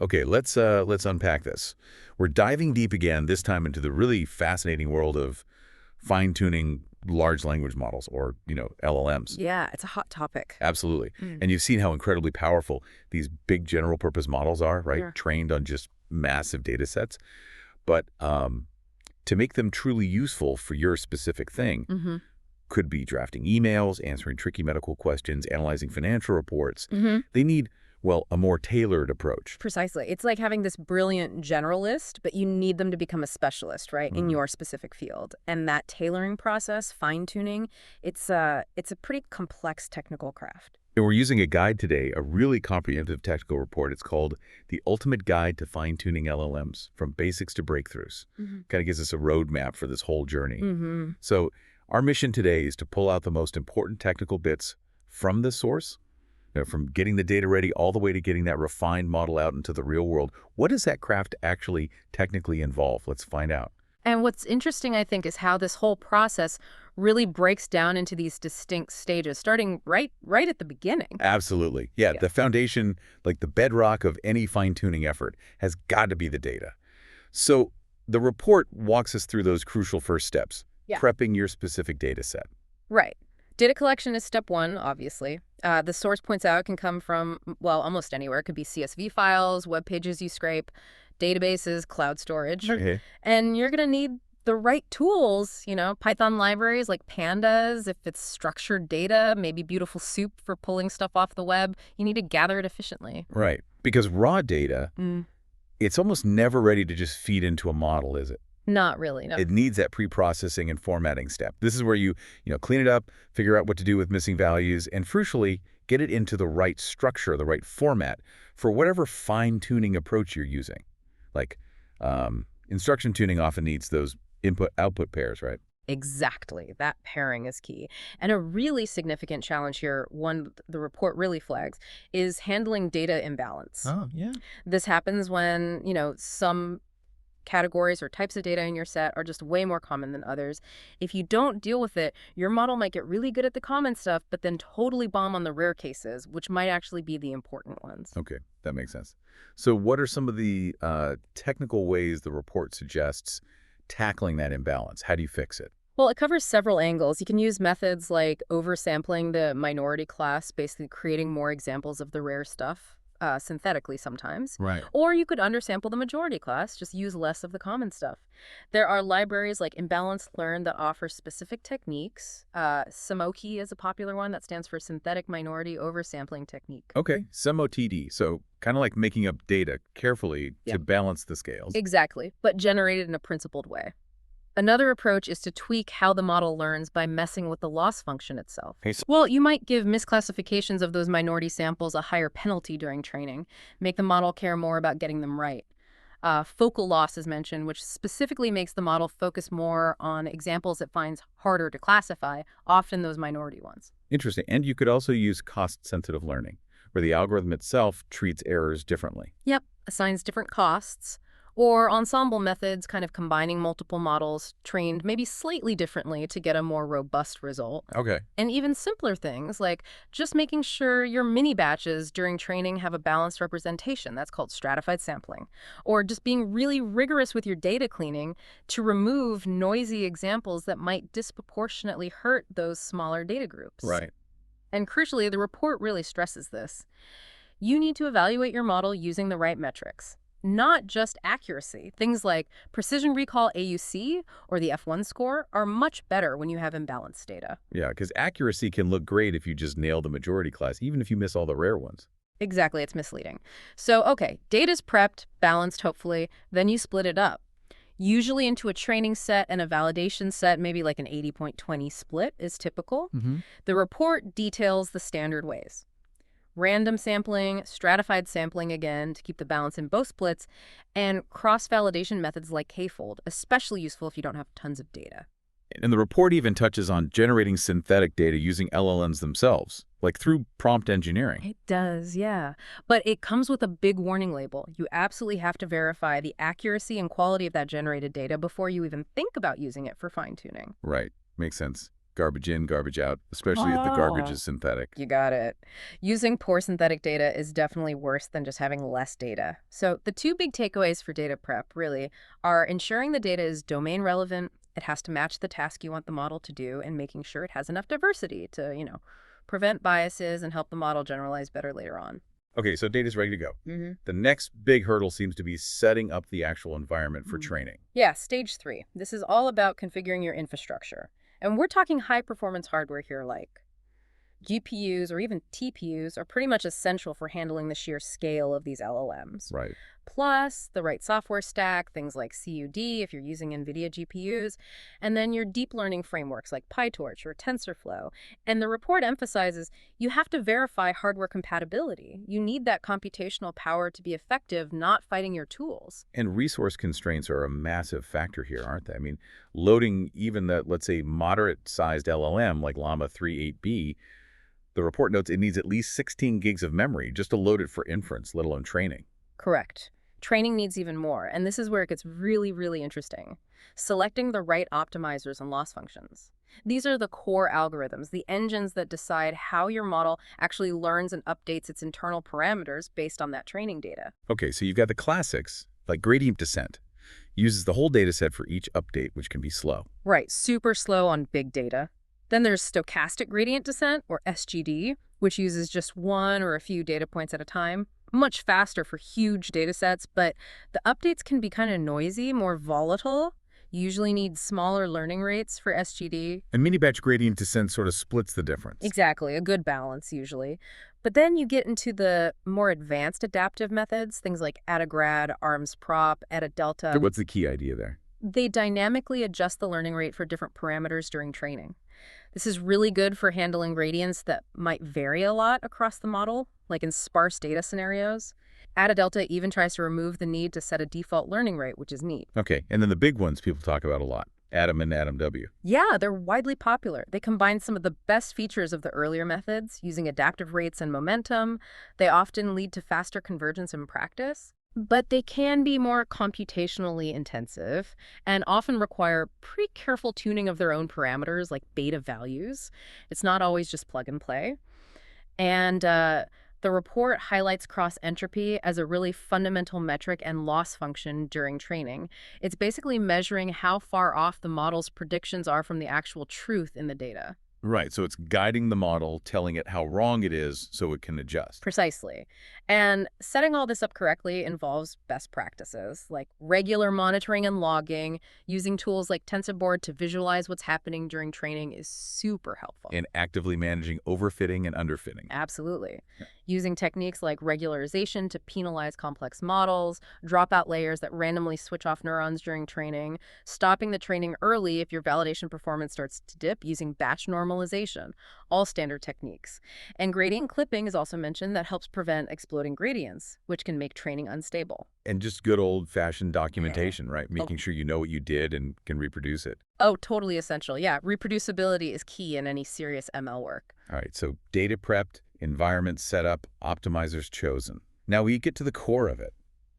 Okay, let's unpack this. We're diving deep again, this time into the really fascinating world of fine-tuning large language models, or, LLMs. Yeah, it's a hot topic. Absolutely. Mm. And you've seen how incredibly powerful these big general-purpose models are, right? Yeah. Trained on just massive data sets. But to make them truly useful for your specific thing, Mm-hmm. could be drafting emails, answering tricky medical questions, analyzing financial reports. Mm-hmm. They need, well, a more tailored approach. Precisely. It's like having this brilliant generalist, but you need them to become a specialist, right, in Mm. your specific field. And that tailoring process, fine-tuning, it's a pretty complex technical craft. And we're using a guide today, a really comprehensive technical report. It's called The Ultimate Guide to Fine-Tuning LLMs, From Basics to Breakthroughs. Mm-hmm. Kind of gives us a roadmap for this whole journey. Mm-hmm. So our mission today is to pull out the most important technical bits from the source, from getting the data ready all the way to getting that refined model out into the real world. What does that craft actually technically involve? Let's find out. And what's interesting, I think, is how this whole process really breaks down into these distinct stages, starting right at the beginning. Absolutely. Yeah, the foundation, like the bedrock of any fine-tuning effort, has got to be the data. So the report walks us through those crucial first steps, prepping your specific data set. Right. Data collection is step one, obviously. The source points out it can come from, well, almost anywhere. It could be CSV files, web pages you scrape, databases, cloud storage. Okay. And you're going to need the right tools, Python libraries like pandas, if it's structured data, maybe beautiful soup for pulling stuff off the web. You need to gather it efficiently. Right. Because raw data, it's almost never ready to just feed into a model, is it? Not really, no. It needs that pre-processing and formatting step. This is where you clean it up, figure out what to do with missing values, and crucially, get it into the right structure, the right format for whatever fine-tuning approach you're using. Like instruction tuning often needs those input-output pairs, right? Exactly. That pairing is key. And a really significant challenge here, one the report really flags, is handling data imbalance. Oh, yeah. This happens when, some categories or types of data in your set are just way more common than others. If you don't deal with it, your model might get really good at the common stuff, but then totally bomb on the rare cases, which might actually be the important ones. Okay, that makes sense. So what are some of the technical ways the report suggests tackling that imbalance? How do you fix it? Well, it covers several angles. You can use methods like oversampling the minority class, basically creating more examples of the rare stuff. Synthetically sometimes. Right. Or you could undersample the majority class, just use less of the common stuff. There are libraries like Imbalanced Learn that offer specific techniques. SEMOTD is a popular one that stands for Synthetic Minority Oversampling Technique. Okay, SEMOTD. So kind of like making up data carefully to balance the scales. Exactly, but generated in a principled way. Another approach is to tweak how the model learns by messing with the loss function itself. Well, you might give misclassifications of those minority samples a higher penalty during training, make the model care more about getting them right. Focal loss is mentioned, which specifically makes the model focus more on examples it finds harder to classify, often those minority ones. Interesting. And you could also use cost-sensitive learning, where the algorithm itself treats errors differently. Yep, assigns different costs. Or ensemble methods, kind of combining multiple models trained maybe slightly differently to get a more robust result. Okay. And even simpler things like just making sure your mini batches during training have a balanced representation. That's called stratified sampling. Or just being really rigorous with your data cleaning to remove noisy examples that might disproportionately hurt those smaller data groups. Right. And crucially, the report really stresses this. You need to evaluate your model using the right metrics. Not just accuracy. Things like precision recall AUC or the F1 score are much better when you have imbalanced data. Yeah, because accuracy can look great if you just nail the majority class, even if you miss all the rare ones. Exactly, it's misleading. So, okay, data's prepped, balanced hopefully, then you split it up. Usually into a training set and a validation set, maybe like an 80-20 split is typical. The report details the standard ways. Random sampling, stratified sampling again to keep the balance in both splits, and cross-validation methods like K-fold, especially useful if you don't have tons of data. And the report even touches on generating synthetic data using LLMs themselves, like through prompt engineering. It does, yeah. But it comes with a big warning label. You absolutely have to verify the accuracy and quality of that generated data before you even think about using it for fine-tuning. Right. Makes sense. Garbage in, garbage out, especially if the garbage Oh, is synthetic. you got it. Using poor synthetic data is definitely worse than just having less data. So the two big takeaways for data prep, really, are ensuring the data is domain relevant, it has to match the task you want the model to do, and making sure it has enough diversity to, prevent biases and help the model generalize better later on. Okay, so data's ready to go. Mm-hmm. The next big hurdle seems to be setting up the actual environment for training. Yeah, stage 3. This is all about configuring your infrastructure. And we're talking high-performance hardware here, like GPUs or even TPUs are pretty much essential for handling the sheer scale of these LLMs. Right. Plus, the right software stack, things like CUD if you're using NVIDIA GPUs, and then your deep learning frameworks like PyTorch or TensorFlow. And the report emphasizes you have to verify hardware compatibility. You need that computational power to be effective, not fighting your tools. And resource constraints are a massive factor here, aren't they? I mean, loading even the, let's say, moderate-sized LLM like Llama 3.8b, the report notes it needs at least 16 gigs of memory just to load it for inference, let alone training. Correct. Training needs even more, and this is where it gets really, really interesting. Selecting the right optimizers and loss functions. These are the core algorithms, the engines that decide how your model actually learns and updates its internal parameters based on that training data. Okay, so you've got the classics, like gradient descent. Uses the whole data set for each update, which can be slow. Right, super slow on big data. Then there's stochastic gradient descent, or SGD, which uses just one or a few data points at a time. Much faster for huge data sets, but the updates can be kind of noisy, more volatile. You usually need smaller learning rates for SGD. And mini-batch gradient descent sort of splits the difference. Exactly, a good balance usually. But then you get into the more advanced adaptive methods, things like AdaGrad, ArmsProp, AdaDelta. What's the key idea there? They dynamically adjust the learning rate for different parameters during training. This is really good for handling gradients that might vary a lot across the model, like in sparse data scenarios. AdaDelta even tries to remove the need to set a default learning rate, which is neat. Okay, and then the big ones people talk about a lot, Atom and AtomW. Yeah, they're widely popular. They combine some of the best features of the earlier methods, using adaptive rates and momentum. They often lead to faster convergence in practice. But they can be more computationally intensive and often require pretty careful tuning of their own parameters, like beta values. It's not always just plug and play. And the report highlights cross-entropy as a really fundamental metric and loss function during training. It's basically measuring how far off the model's predictions are from the actual truth in the data. Right, so it's guiding the model, telling it how wrong it is so it can adjust. Precisely. And setting all this up correctly involves best practices, like regular monitoring and logging. Using tools like TensorBoard to visualize what's happening during training is super helpful. And actively managing overfitting and underfitting. Absolutely. Using techniques like regularization to penalize complex models, dropout layers that randomly switch off neurons during training, stopping the training early if your validation performance starts to dip using batch normalization, all standard techniques. And gradient clipping is also mentioned that helps prevent exploding gradients, which can make training unstable. And just good old-fashioned documentation, right? Making sure you know what you did and can reproduce it. Oh, totally essential. Yeah, reproducibility is key in any serious ML work. All right, so data prepped, environment set up, optimizers chosen. Now we get to the core of it,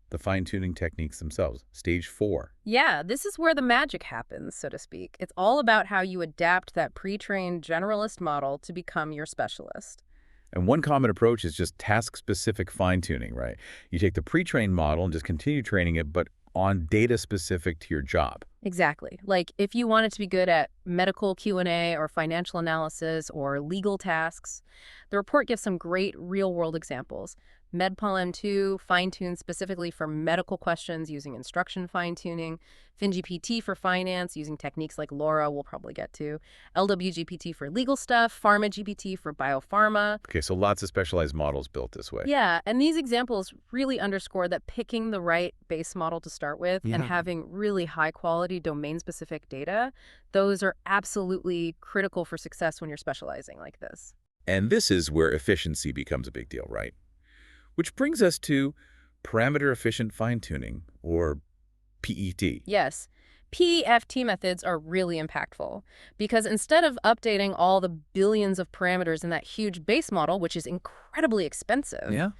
the fine-tuning techniques themselves, stage 4. Yeah, this is where the magic happens, so to speak. It's all about how you adapt that pre-trained generalist model to become your specialist. And one common approach is just task-specific fine-tuning, right? You take the pre-trained model and just continue training it, but on data specific to your job. Exactly. Like if you want it to be good at medical Q&A or financial analysis or legal tasks, the report gives some great real-world examples. MedPolM2 fine-tuned specifically for medical questions using instruction fine-tuning, FinGPT for finance using techniques like LoRa we'll probably get to, LWGPT for legal stuff, PharmaGPT for biopharma. Okay, so lots of specialized models built this way. Yeah, and these examples really underscore that picking the right base model to start with and having really high-quality domain-specific data, those are absolutely critical for success when you're specializing like this. And this is where efficiency becomes a big deal, right? Which brings us to parameter-efficient fine-tuning, or PET. Yes, PEFT methods are really impactful because instead of updating all the billions of parameters in that huge base model, which is incredibly expensive,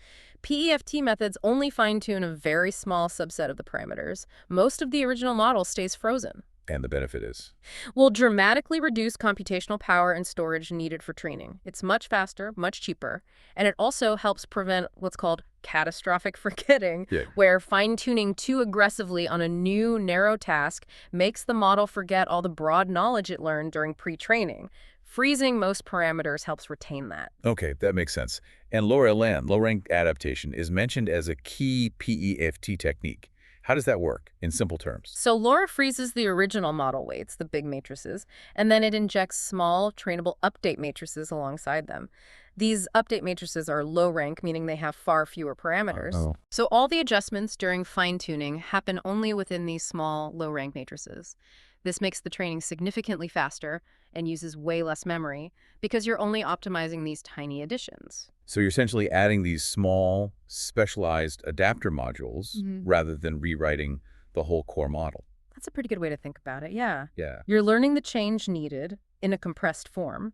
PEFT methods only fine-tune a very small subset of the parameters. Most of the original model stays frozen. And the benefit is? Will dramatically reduce computational power and storage needed for training. It's much faster, much cheaper, and it also helps prevent what's called catastrophic forgetting, Yeah. where fine-tuning too aggressively on a new, narrow task makes the model forget all the broad knowledge it learned during pre-training. Freezing most parameters helps retain that. Okay, that makes sense. And low-LN, low-rank adaptation, is mentioned as a key PEFT technique. How does that work, in simple terms? So LoRa freezes the original model weights, the big matrices, and then it injects small, trainable update matrices alongside them. These update matrices are low rank, meaning they have far fewer parameters. Oh. So all the adjustments during fine-tuning happen only within these small, low-rank matrices. This makes the training significantly faster and uses way less memory because you're only optimizing these tiny additions. So you're essentially adding these small, specialized adapter modules rather than rewriting the whole core model. That's a pretty good way to think about it, yeah. Yeah. You're learning the change needed in a compressed form.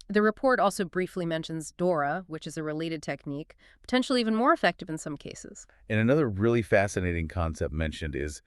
The report also briefly mentions DORA, which is a related technique, potentially even more effective in some cases. And another really fascinating concept mentioned is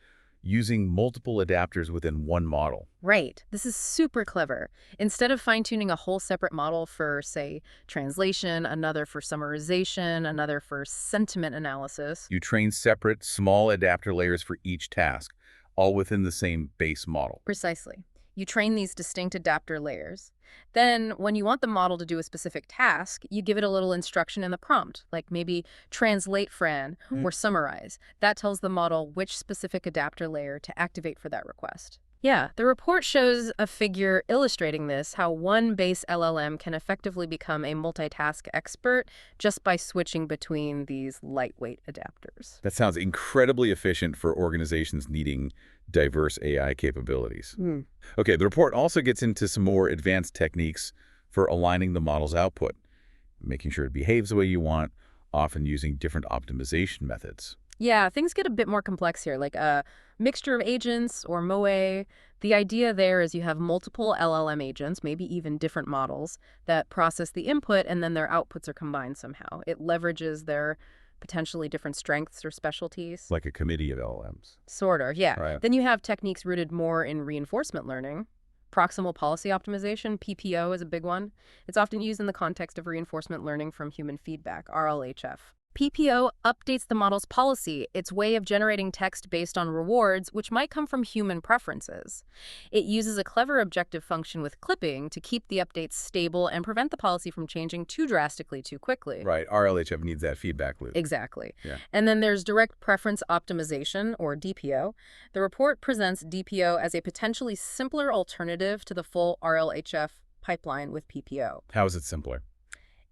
using multiple adapters within one model. Right. This is super clever. Instead of fine-tuning a whole separate model for, say, translation, another for summarization, another for sentiment analysis. You train separate, small adapter layers for each task, all within the same base model. Precisely. You train these distinct adapter layers. Then, when you want the model to do a specific task, you give it a little instruction in the prompt, like maybe translate Fran or summarize. That tells the model which specific adapter layer to activate for that request. Yeah, the report shows a figure illustrating this, how one base LLM can effectively become a multitask expert just by switching between these lightweight adapters. That sounds incredibly efficient for organizations needing diverse AI capabilities. Okay, the report also gets into some more advanced techniques for aligning the model's output, making sure it behaves the way you want, often using different optimization methods. Yeah, things get a bit more complex here, like a mixture of agents or MOE. The idea there is you have multiple LLM agents, maybe even different models, that process the input and then their outputs are combined somehow. It leverages their potentially different strengths or specialties. Like a committee of LLMs. Sort of, yeah. Right. Then you have techniques rooted more in reinforcement learning. Proximal policy optimization, PPO, is a big one. It's often used in the context of reinforcement learning from human feedback, RLHF. PPO updates the model's policy, its way of generating text based on rewards, which might come from human preferences. It uses a clever objective function with clipping to keep the updates stable and prevent the policy from changing too drastically too quickly. Right, RLHF needs that feedback loop. Exactly. Yeah. And then there's direct preference optimization, or DPO. The report presents DPO as a potentially simpler alternative to the full RLHF pipeline with PPO. How is it simpler?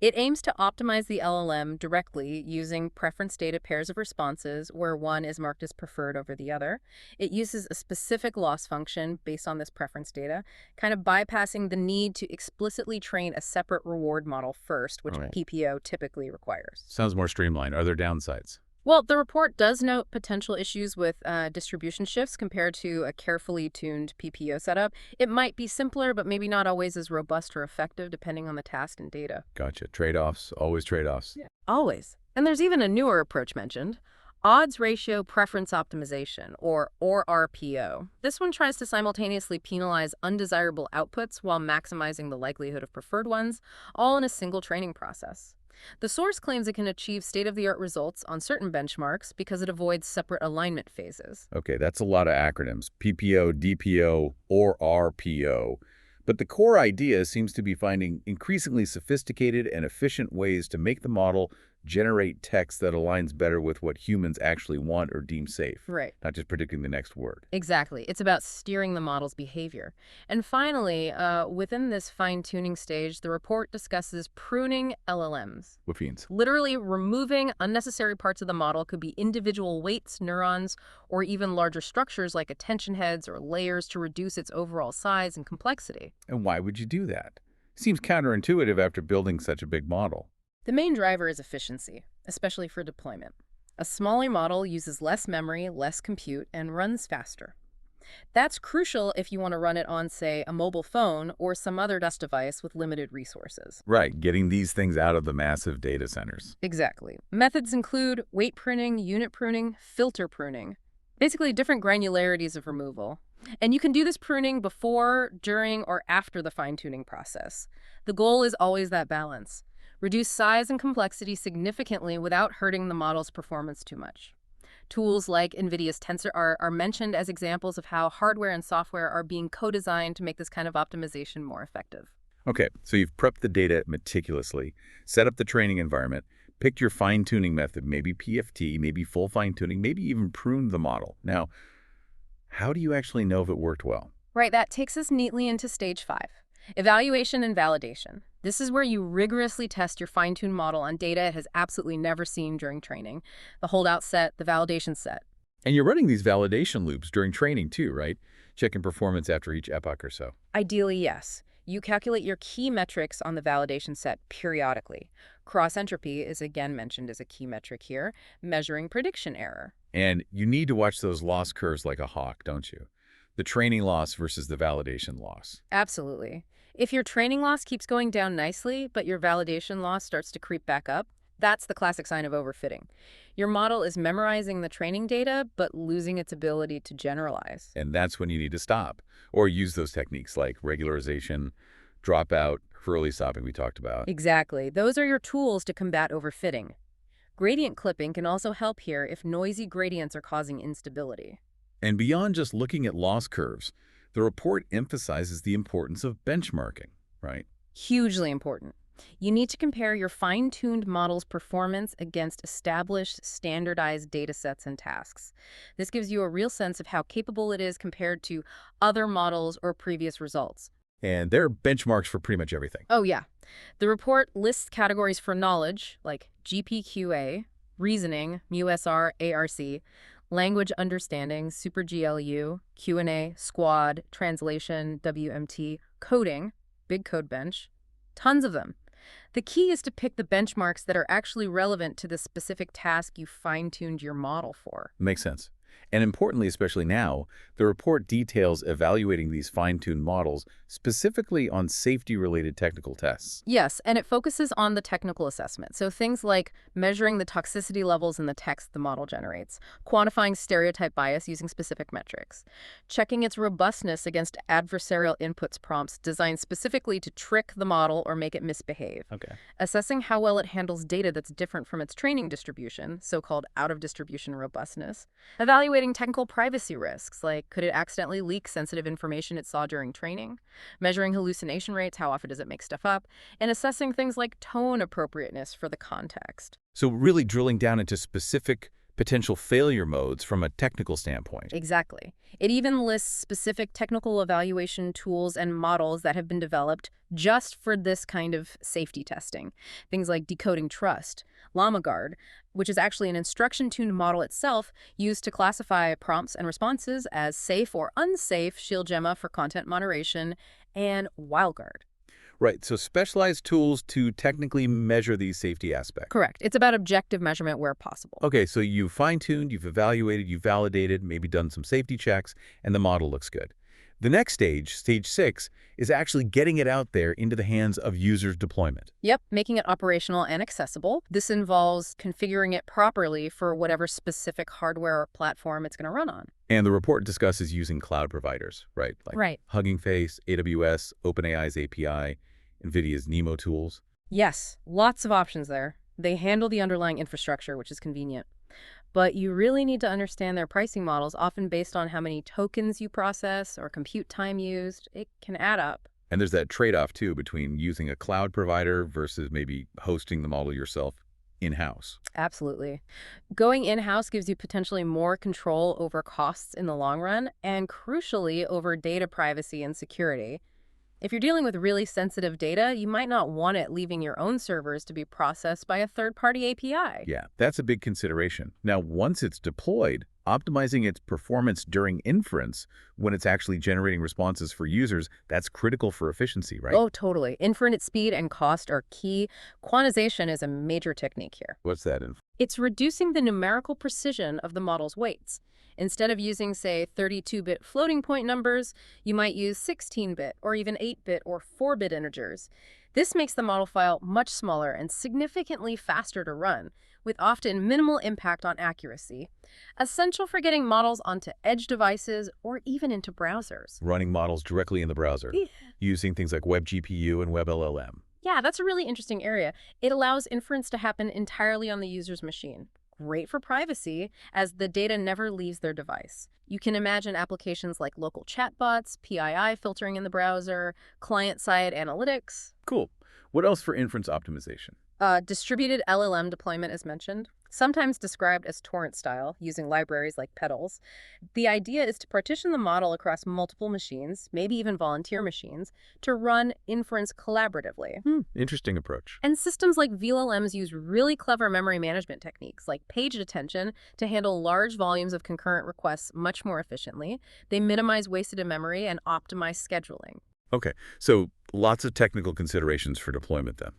It aims to optimize the LLM directly using preference data pairs of responses where one is marked as preferred over the other. It uses a specific loss function based on this preference data, kind of bypassing the need to explicitly train a separate reward model first, which Right. PPO typically requires. Sounds more streamlined. Are there downsides? Well, the report does note potential issues with distribution shifts compared to a carefully tuned PPO setup. It might be simpler, but maybe not always as robust or effective, depending on the task and data. Gotcha. Trade-offs, always trade-offs. Yeah. Always. And there's even a newer approach mentioned, odds ratio preference optimization, or RPO. This one tries to simultaneously penalize undesirable outputs while maximizing the likelihood of preferred ones, all in a single training process. The source claims it can achieve state-of-the-art results on certain benchmarks because it avoids separate alignment phases. Okay, that's a lot of acronyms. PPO, DPO, or RPO. But the core idea seems to be finding increasingly sophisticated and efficient ways to make the model generate text that aligns better with what humans actually want or deem safe. Right. Not just predicting the next word. Exactly. It's about steering the model's behavior. And finally, within this fine-tuning stage, the report discusses pruning LLMs. What means? Literally removing unnecessary parts of the model could be individual weights, neurons, or even larger structures like attention heads or layers to reduce its overall size and complexity. And why would you do that? Seems counterintuitive after building such a big model. The main driver is efficiency, especially for deployment. A smaller model uses less memory, less compute, and runs faster. That's crucial if you want to run it on, say, a mobile phone or some other desk device with limited resources. Right, getting these things out of the massive data centers. Exactly. Methods include weight pruning, unit pruning, filter pruning. Basically, different granularities of removal. And you can do this pruning before, during, or after the fine-tuning process. The goal is always that balance. Reduce size and complexity significantly without hurting the model's performance too much. Tools like NVIDIA's Tensor are mentioned as examples of how hardware and software are being co-designed to make this kind of optimization more effective. Okay, so you've prepped the data meticulously, set up the training environment, picked your fine-tuning method, maybe PFT, maybe full fine-tuning, maybe even pruned the model. Now, how do you actually know if it worked well? Right, that takes us neatly into stage 5, evaluation and validation. This is where you rigorously test your fine-tuned model on data it has absolutely never seen during training. The holdout set, the validation set. And you're running these validation loops during training too, right? Checking performance after each epoch or so. Ideally, yes. You calculate your key metrics on the validation set periodically. Cross-entropy is again mentioned as a key metric here, measuring prediction error. And you need to watch those loss curves like a hawk, don't you? The training loss versus the validation loss. Absolutely. If your training loss keeps going down nicely, but your validation loss starts to creep back up, that's the classic sign of overfitting. Your model is memorizing the training data, but losing its ability to generalize. And that's when you need to stop or use those techniques like regularization, dropout, early stopping we talked about. Exactly. Those are your tools to combat overfitting. Gradient clipping can also help here if noisy gradients are causing instability. And beyond just looking at loss curves, the report emphasizes the importance of benchmarking, right? Hugely important. You need to compare your fine-tuned model's performance against established, standardized datasets and tasks. This gives you a real sense of how capable it is compared to other models or previous results. And there are benchmarks for pretty much everything. Oh, yeah. The report lists categories for knowledge, like GPQA, reasoning, MUSR, ARC, language understanding, Super GLU, Q&A, squad, translation, WMT, coding, big code bench, tons of them. The key is to pick the benchmarks that are actually relevant to the specific task you fine-tuned your model for. Makes sense. And importantly, especially now, the report details evaluating these fine-tuned models specifically on safety-related technical tests. Yes, and it focuses on the technical assessment. So things like measuring the toxicity levels in the text the model generates, quantifying stereotype bias using specific metrics, checking its robustness against adversarial inputs prompts designed specifically to trick the model or make it misbehave, Okay. assessing how well it handles data that's different from its training distribution, so-called out-of-distribution robustness, evaluating technical privacy risks, like could it accidentally leak sensitive information it saw during training, measuring hallucination rates, how often does it make stuff up, and assessing things like tone appropriateness for the context. So really drilling down into specific potential failure modes from a technical standpoint. Exactly. It even lists specific technical evaluation tools and models that have been developed just for this kind of safety testing. Things like decoding trust, LlamaGuard, which is actually an instruction-tuned model itself used to classify prompts and responses as safe or unsafe, Shield Gemma for content moderation, and WildGuard. Right, so specialized tools to technically measure these safety aspects. Correct. It's about objective measurement where possible. Okay, so you've fine-tuned, you've evaluated, you've validated, maybe done some safety checks, and the model looks good. The next stage, stage 6, is actually getting it out there into the hands of users' deployment. Yep, making it operational and accessible. This involves configuring it properly for whatever specific hardware or platform it's going to run on. And the report discusses using cloud providers, right? Like Right. Hugging Face, AWS, OpenAI's API, NVIDIA's NeMo tools. Yes, lots of options there. They handle the underlying infrastructure, which is convenient. But you really need to understand their pricing models, often based on how many tokens you process or compute time used. It can add up. And there's that trade-off, too, between using a cloud provider versus maybe hosting the model yourself in-house. Absolutely. Going in-house gives you potentially more control over costs in the long run, and crucially, over data privacy and security. If you're dealing with really sensitive data, you might not want it leaving your own servers to be processed by a third-party API. Yeah, that's a big consideration. Now, once it's deployed, optimizing its performance during inference, when it's actually generating responses for users, that's critical for efficiency, right? Oh, totally. Inference speed and cost are key. Quantization is a major technique here. What's that in? It's reducing the numerical precision of the model's weights. Instead of using, say, 32-bit floating point numbers, you might use 16-bit or even 8-bit or 4-bit integers. This makes the model file much smaller and significantly faster to run, with often minimal impact on accuracy, essential for getting models onto edge devices or even into browsers. Running models directly in the browser, Yeah. using things like WebGPU and WebLLM. Yeah, that's a really interesting area. It allows inference to happen entirely on the user's machine. Great for privacy, as the data never leaves their device. You can imagine applications like local chatbots, PII filtering in the browser, client-side analytics. Cool. What else for inference optimization? Distributed LLM deployment is mentioned, sometimes described as torrent style, using libraries like Petals. The idea is to partition the model across multiple machines, maybe even volunteer machines, to run inference collaboratively. Interesting approach. And systems like VLLMs use really clever memory management techniques like page detention to handle large volumes of concurrent requests much more efficiently. They minimize wasted memory and optimize scheduling. Okay, so lots of technical considerations for deployment then.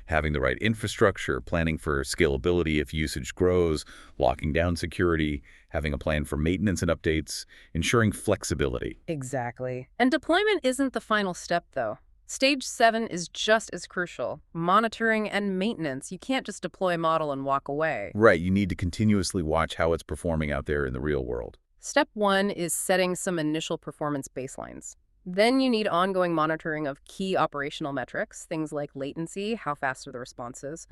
Having the right infrastructure, planning for scalability if usage grows, locking down security, having a plan for maintenance and updates, ensuring flexibility. Exactly. And deployment isn't the final step, though. Stage 7 is just as crucial. Monitoring and maintenance. You can't just deploy a model and walk away. Right, you need to continuously watch how it's performing out there in the real world. Step 1 is setting some initial performance baselines. Then you need ongoing monitoring of key operational metrics, things like latency, how fast are the responses,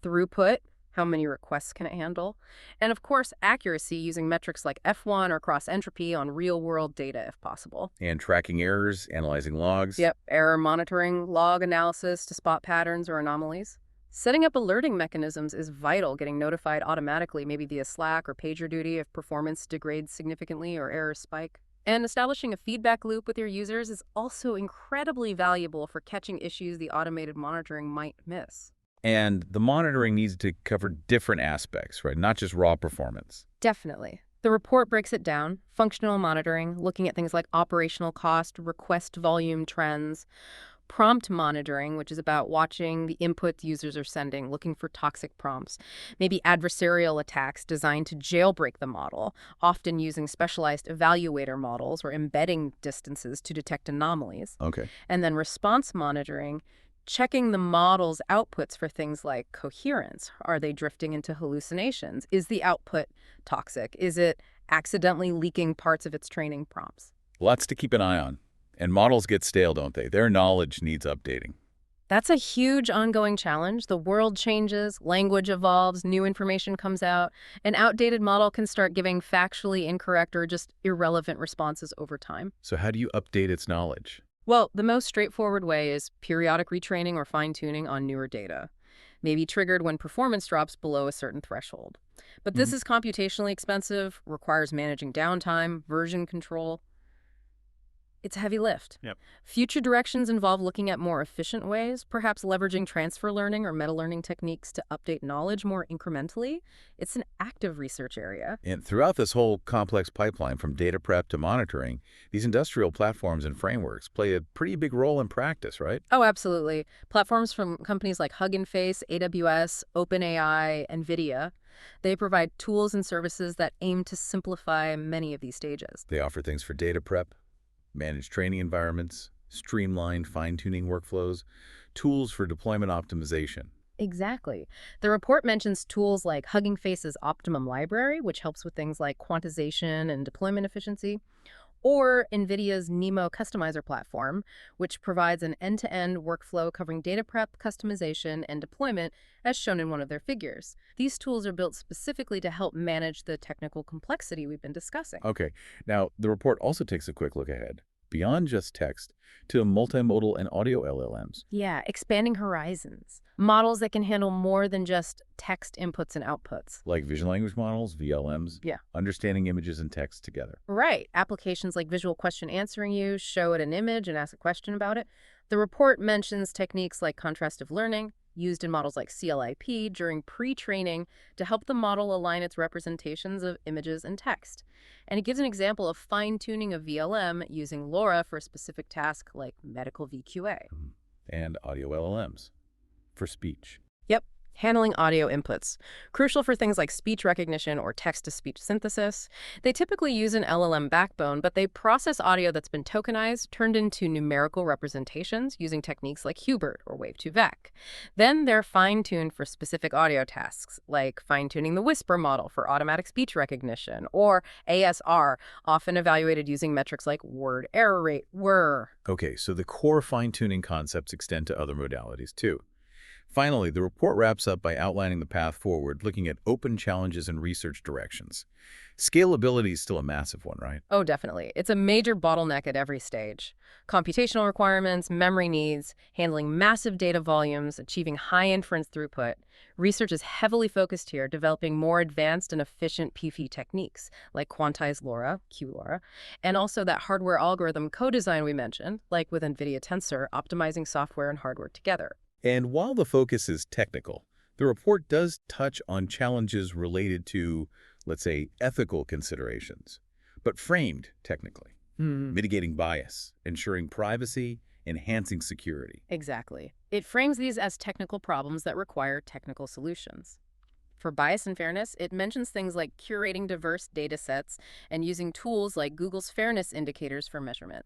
throughput, how many requests can it handle, and of course, accuracy using metrics like F1 or cross-entropy on real-world data if possible. And tracking errors, analyzing logs. Yep, error monitoring, log analysis to spot patterns or anomalies. Setting up alerting mechanisms is vital, getting notified automatically, maybe via Slack or PagerDuty if performance degrades significantly or errors spike. And establishing a feedback loop with your users is also incredibly valuable for catching issues the automated monitoring might miss. And the monitoring needs to cover different aspects, right? Not just raw performance. Definitely. The report breaks it down, functional monitoring, looking at things like operational cost, request volume trends, prompt monitoring, which is about watching the input users are sending, looking for toxic prompts, maybe adversarial attacks designed to jailbreak the model, often using specialized evaluator models or embedding distances to detect anomalies. Okay. And then response monitoring, checking the model's outputs for things like coherence. Are they drifting into hallucinations? Is the output toxic? Is it accidentally leaking parts of its training prompts? Lots to keep an eye on. And models get stale, don't they? Their knowledge needs updating. That's a huge ongoing challenge. The world changes, language evolves, new information comes out. An outdated model can start giving factually incorrect or just irrelevant responses over time. So how do you update its knowledge? Well, the most straightforward way is periodic retraining or fine-tuning on newer data, maybe triggered when performance drops below a certain threshold. But this is computationally expensive, requires managing downtime, version control. It's a heavy lift. Yep. Future directions involve looking at more efficient ways, perhaps leveraging transfer learning or meta-learning techniques to update knowledge more incrementally. It's an active research area. And throughout this whole complex pipeline, from data prep to monitoring, these industrial platforms and frameworks play a pretty big role in practice, right? Oh, absolutely. Platforms from companies like Hugging Face, AWS, OpenAI, NVIDIA, they provide tools and services that aim to simplify many of these stages. They offer things for data prep, managed training environments, streamlined fine-tuning workflows, tools for deployment optimization. Exactly. The report mentions tools like Hugging Face's Optimum Library, which helps with things like quantization and deployment efficiency, or NVIDIA's NeMo Customizer platform, which provides an end-to-end workflow covering data prep, customization, and deployment, as shown in one of their figures. These tools are built specifically to help manage the technical complexity we've been discussing. Okay, now the report also takes a quick look ahead, beyond just text, to multimodal and audio LLMs. Yeah, expanding horizons. Models that can handle more than just text inputs and outputs. Like vision language models, VLMs, Yeah. understanding images and text together. Right. Applications like visual question answering you, show it an image and ask a question about it. The report mentions techniques like contrastive learning, used in models like CLIP during pre-training to help the model align its representations of images and text. And it gives an example of fine-tuning a VLM using LoRa for a specific task like medical VQA. And audio LLMs for speech. Yep. Handling audio inputs, crucial for things like speech recognition or text-to-speech synthesis. They typically use an LLM backbone, but they process audio that's been tokenized, turned into numerical representations using techniques like Hubert or Wave2Vec. Then they're fine-tuned for specific audio tasks, like fine-tuning the whisper model for automatic speech recognition, or ASR, often evaluated using metrics like word error rate, WER. Okay, so the core fine-tuning concepts extend to other modalities too. Finally, the report wraps up by outlining the path forward, looking at open challenges and research directions. Scalability is still a massive one, right? Oh, definitely. It's a major bottleneck at every stage. Computational requirements, memory needs, handling massive data volumes, achieving high inference throughput. Research is heavily focused here, developing more advanced and efficient PEFT techniques, like quantized LoRa, QLoRa, and also that hardware algorithm co-design we mentioned, like with NVIDIA Tensor, optimizing software and hardware together. And while the focus is technical, the report does touch on challenges related to, let's say, ethical considerations, but framed technically, mitigating bias, ensuring privacy, enhancing security. Exactly. It frames these as technical problems that require technical solutions. For bias and fairness, it mentions things like curating diverse data sets and using tools like Google's fairness indicators for measurement.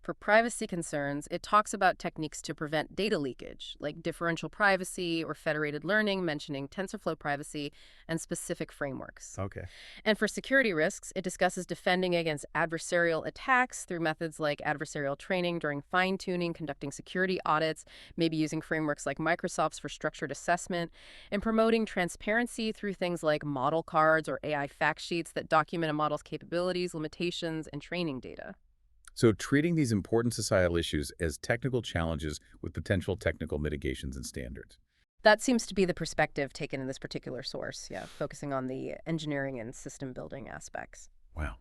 For privacy concerns, it talks about techniques to prevent data leakage, like differential privacy or federated learning, mentioning TensorFlow privacy and specific frameworks. Okay. And for security risks, it discusses defending against adversarial attacks through methods like adversarial training during fine-tuning, conducting security audits, maybe using frameworks like Microsoft's for structured assessment, and promoting transparency through things like model cards or AI fact sheets that document a model's capabilities, limitations, and training data. So treating these important societal issues as technical challenges with potential technical mitigations and standards. That seems to be the perspective taken in this particular source, yeah, focusing on the engineering and system building aspects. Wow.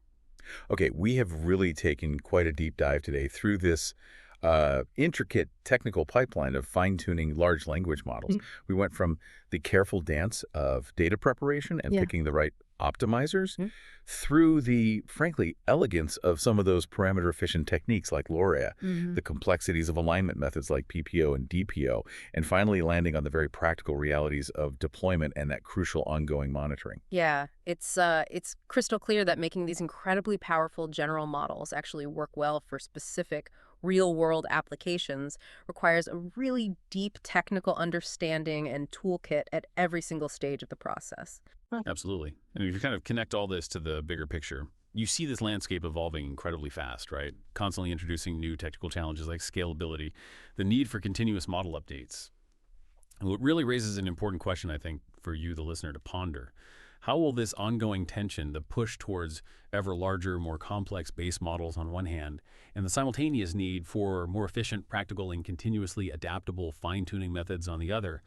Okay, we have really taken quite a deep dive today through this intricate technical pipeline of fine-tuning large language models. We went from the careful dance of data preparation and Yeah. picking the right optimizers Mhm. through the, frankly, elegance of some of those parameter-efficient techniques like LoRa, Mhm. the complexities of alignment methods like PPO and DPO, and finally landing on the very practical realities of deployment and that crucial ongoing monitoring. Yeah, it's crystal clear that making these incredibly powerful general models actually work well for specific real-world applications requires a really deep technical understanding and toolkit at every single stage of the process. Absolutely. I mean, if you kind of connect all this to the bigger picture, you see this landscape evolving incredibly fast, right? Constantly introducing new technical challenges like scalability, the need for continuous model updates. And what really raises an important question, I think, for you, the listener, to ponder. How will this ongoing tension, the push towards ever larger, more complex base models on one hand, and the simultaneous need for more efficient, practical, and continuously adaptable fine-tuning methods on the other,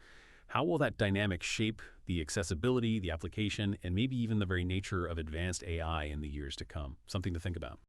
how will that dynamic shape the accessibility, the application, and maybe even the very nature of advanced AI in the years to come? Something to think about.